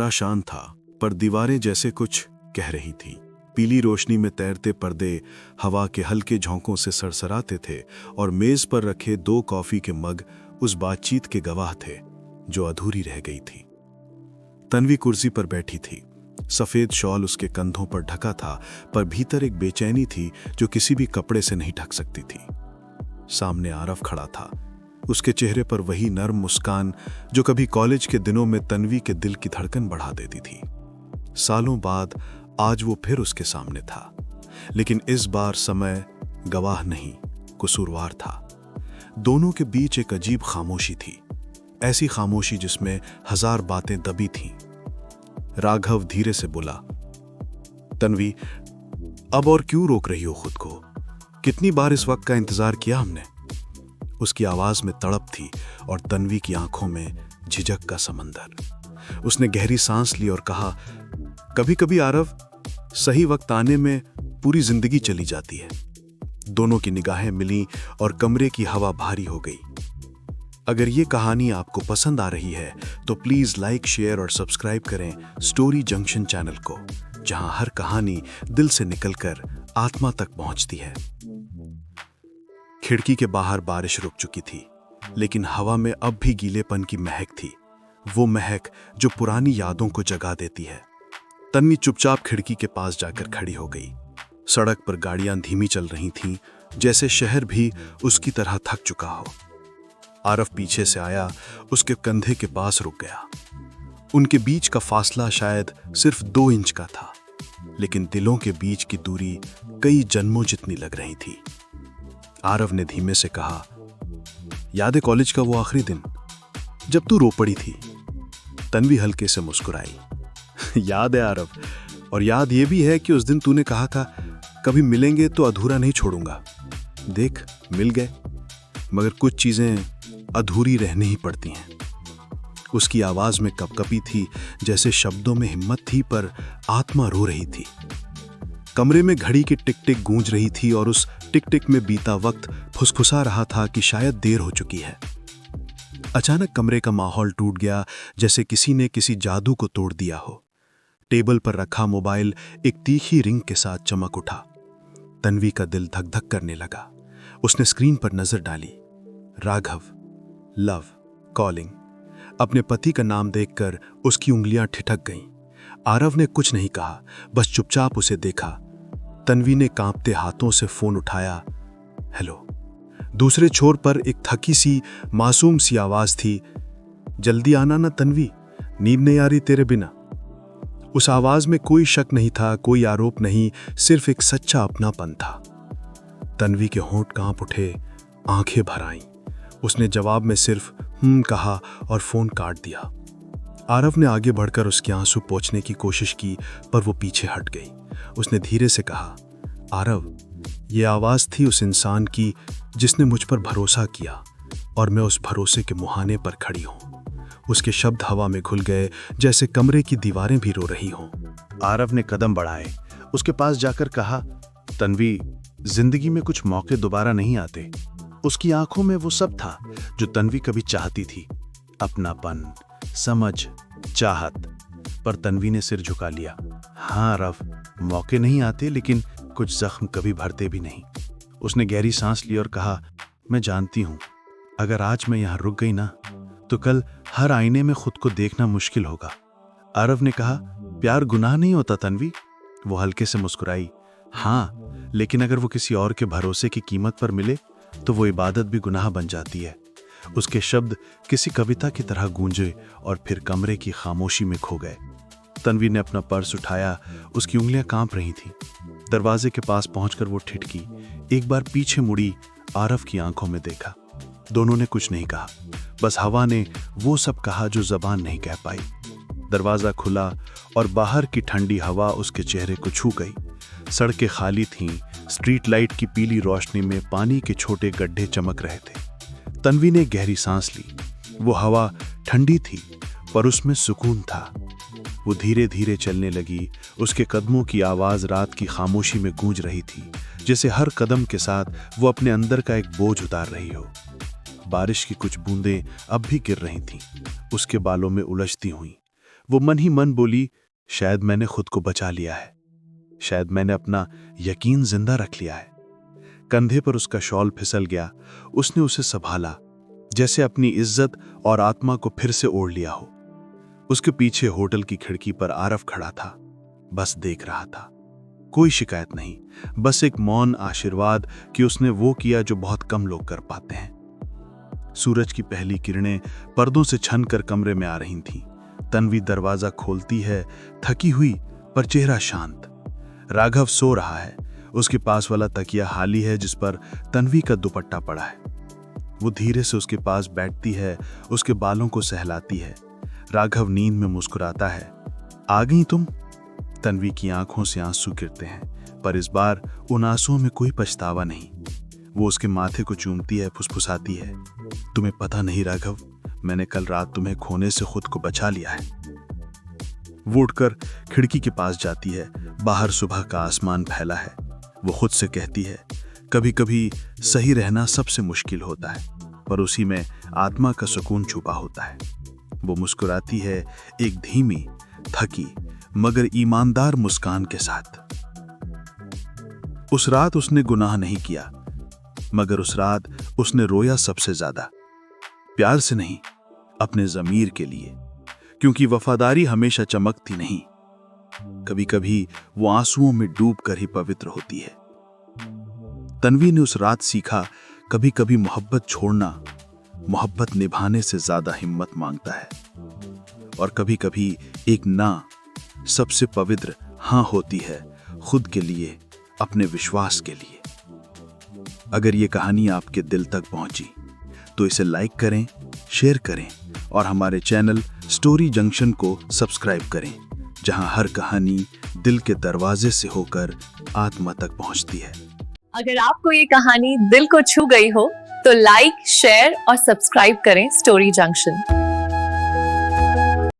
कमरा शांत था, पर दीवारें जैसे कुछ कह रही थीं। पीली रोशनी में तैरते पर्दे हवा के हल्के झोंकों से सरसराते थे और मेज पर रखे 2 कॉफी के मग उस बातचीत के गवाह थे जो अधूरी रह गई थी। तन्वी कुर्सी पर बैठी थी। सफेद शॉल उसके कंधों पर ढका था, पर भीतर एक बेचैनी थी जो किसी भी कपड़े से नहीं ढक सकती थी। सामने आरव खड़ा था, उसके चेहरे पर वही नर्म मुस्कान जो कभी कॉलेज के दिनों में तन्वी के दिल की धड़कन बढ़ा देती थी। सालों बाद आज वो फिर उसके सामने था, लेकिन इस बार समय गवाह नहीं, कसूरवार था। दोनों के बीच एक अजीब खामोशी थी, ऐसी खामोशी जिसमें 1000 बातें दबी थीं। राघव धीरे से बोला, तन्वी, अब और क्यों रोक रही हो खुद को? कितनी बार इस वक्त का इंतजार किया हमने। उसकी आवाज में तड़प थी और तन्वी की आंखों में झिझक का समंदर। उसने गहरी सांस ली और कहा, कभी कभी आरव, सही वक्त आने में पूरी जिंदगी चली जाती है। दोनों की निगाहें मिलीं और कमरे की हवा भारी हो गई। अगर ये कहानी आपको पसंद आ रही है तो प्लीज लाइक, शेयर और सब्सक्राइब करें स्टोरी जंक्शन चैनल को, जहां हर कहानी दिल से निकलकर आत्मा तक पहुंचती है। खिड़की के बाहर बारिश रुक चुकी थी, लेकिन हवा में अब भी गीलेपन की महक थी, वो महक जो पुरानी यादों को जगा देती है। तन्वी चुपचाप खिड़की के पास जाकर खड़ी हो गई। सड़क पर गाड़ियां धीमी चल रही थीं, जैसे शहर भी उसकी तरह थक चुका हो। आरव पीछे से आया, उसके कंधे के पास रुक गया। उनके बीच का फासला शायद सिर्फ 2 इंच का था, लेकिन दिलों के बीच की दूरी कई जन्मों जितनी लग रही थी। आरव ने धीमे से कहा, याद है कॉलेज का वो आखिरी दिन जब तू रो पड़ी थी? तन्वी हल्के से मुस्कुराई। याद है आरव, और याद ये भी है कि उस दिन तूने कहा था कभी मिलेंगे तो अधूरा नहीं छोड़ूंगा। देख, मिल गए, मगर कुछ चीजें अधूरी रहनी ही पड़ती हैं। उसकी आवाज में कपकपी थी, जैसे शब्दों में हिम्मत थी पर आत्मा रो रही थी। कमरे में घड़ी की टिक टिक गूंज रही थी और उस टिक टिक में बीता वक्त फुसफुसा रहा था कि शायद देर हो चुकी है। अचानक कमरे का माहौल टूट गया, जैसे किसी ने किसी जादू को तोड़ दिया हो। टेबल पर रखा मोबाइल एक तीखी रिंग के साथ चमक उठा। तन्वी का दिल धक धक करने लगा। उसने स्क्रीन पर नजर डाली। Raghav, love, calling. अपने पति का नाम देखकर उसकी उंगलियां ठिठक गईं। आरव ने कुछ नहीं कहा, बस चुपचाप उसे देखा। तन्वी ने कांपते हाथों से फोन उठाया। हेलो। दूसरे छोर पर एक थकी सी मासूम सी आवाज थी, जल्दी आना ना तन्वी, नींद नहीं आ रही तेरे बिना। उस आवाज में कोई शक नहीं था, कोई आरोप नहीं, सिर्फ एक सच्चा अपनापन था। तन्वी के होंठ कांप उठे, आंखें भर आईं। उसने जवाब में सिर्फ कहा और फोन काट दिया। आरव ने आगे बढ़कर उसके आंसू पोंछने की कोशिश की, पर वो पीछे हट गई। उसने धीरे से कहा, आरव, ये आवाज थी उस इंसान की जिसने मुझ पर भरोसा किया, और मैं उस भरोसे के मुहाने पर खड़ी हूं। उसके शब्द हवा में घुल गए, जैसे कमरे की दीवारें भी रो रही हों। आरव ने कदम बढ़ाए, उसके पास जाकर कहा, तन्वी, जिंदगी में कुछ मौके दोबारा नहीं आते। उसकी आंखों में वो सब था जो तन्वी कभी चाहती थी, अपनापन, समझ, चाहत। पर तन्वी ने सिर झुका लिया। हाँ आरव, मौके नहीं आते, लेकिन कुछ जख्म कभी भरते भी नहीं। उसने गहरी सांस ली और कहा, मैं जानती हूं, अगर आज मैं यहां रुक गई ना, तो कल हर आईने में खुद को देखना मुश्किल होगा। आरव ने कहा, प्यार गुनाह नहीं होता तन्वी। वो हल्के से मुस्कुराई। हाँ, लेकिन अगर वो किसी और के भरोसे की कीमत पर मिले तो वो इबादत भी गुनाह बन जाती है। उसके शब्द किसी कविता की तरह गूंजे और फिर कमरे की खामोशी में खो गए। तन्वी ने अपना पर्स उठाया, उसकी उंगलियां कांप रही थीं। दरवाजे के पास पहुंचकर वो ठिठकी, एक बार पीछे मुड़ी, आरव की आंखों में देखा। दोनों ने कुछ नहीं कहा, बस हवा ने वो सब कहा जो जबान नहीं कह पाई। दरवाजा खुला और बाहर की ठंडी हवा उसके चेहरे को छू गई। सड़कें खाली थीं, स्ट्रीट लाइट की पीली रोशनी में पानी के छोटे गड्ढे चमक रहे थे। तन्वी ने गहरी सांस ली। वो हवा ठंडी थी, पर उसमें सुकून था। वो धीरे धीरे चलने लगी, उसके कदमों की आवाज रात की खामोशी में गूंज रही थी, जैसे हर कदम के साथ वो अपने अंदर का एक बोझ उतार रही हो। बारिश की कुछ बूंदें अब भी गिर रही थीं, उसके बालों में उलझती हुई। वो मन ही मन बोली, शायद मैंने खुद को बचा लिया है, शायद मैंने अपना यकीन जिंदा रख लिया है। कंधे पर उसका शॉल फिसल गया। उसने उसे संभाला, जैसे अपनी इज्जत और आत्मा को फिर से ओढ़ लिया हो। उसके पीछे होटल की खिड़की पर आरव खड़ा था, बस देख रहा था। कोई शिकायत नहीं, बस एक मौन आशीर्वाद कि उसने वो किया जो बहुत कम लोग कर पाते हैं। सूरज की पहली किरणें पर्दों से छन कर कमरे में आ रही थीं। तन्वी दरवाजा खोलती है, थकी हुई पर चेहरा शांत। राघव सो रहा है। उसके पास वाला तकिया खाली है जिस पर तन्वी का दुपट्टा पड़ा है। वो धीरे से उसके पास बैठती है, उसके बालों को सहलाती है। राघव नींद में मुस्कुराता है। आ गई तुम? तन्वी की आंखों से आंसू गिरते हैं, पर इस बार उन आंसुओं में कोई पछतावा नहीं। वो उसके माथे को चूमती है, फुसफुसाती है, तुम्हें पता नहीं राघव, मैंने कल रात तुम्हें खोने से खुद को बचा लिया है। वो उठकर खिड़की के पास जाती है। बाहर सुबह का आसमान फैला है। वो खुद से कहती है, कभी कभी सही रहना सबसे मुश्किल होता है, पर उसी में आत्मा का सुकून छुपा होता है। वो मुस्कुराती है, एक धीमी, थकी मगर ईमानदार मुस्कान के साथ। उस रात उसने गुनाह नहीं किया, मगर उस रात उसने रोया सबसे ज्यादा। प्यार से नहीं, अपने ज़मीर के लिए, क्योंकि वफादारी हमेशा चमकती नहीं, कभी कभी वो आंसुओं में डूब कर ही पवित्र होती है। तन्वी ने उस रात सीखा, कभी कभी मोहब्बत छोड़ना मोहब्बत निभाने से ज्यादा हिम्मत मांगता है, और कभी कभी एक ना सबसे पवित्र हाँ होती है, खुद के लिए, अपने विश्वास के लिए। अगर ये कहानी आपके दिल तक पहुंची तो इसे लाइक करें, शेयर करें और हमारे चैनल स्टोरी जंक्शन को सब्सक्राइब करें, जहां हर कहानी दिल के दरवाजे से होकर आत्मा तक पहुंचती है। अगर आपको ये कहानी दिल को छू गई हो तो लाइक, शेयर और सब्सक्राइब करें स्टोरी जंक्शन।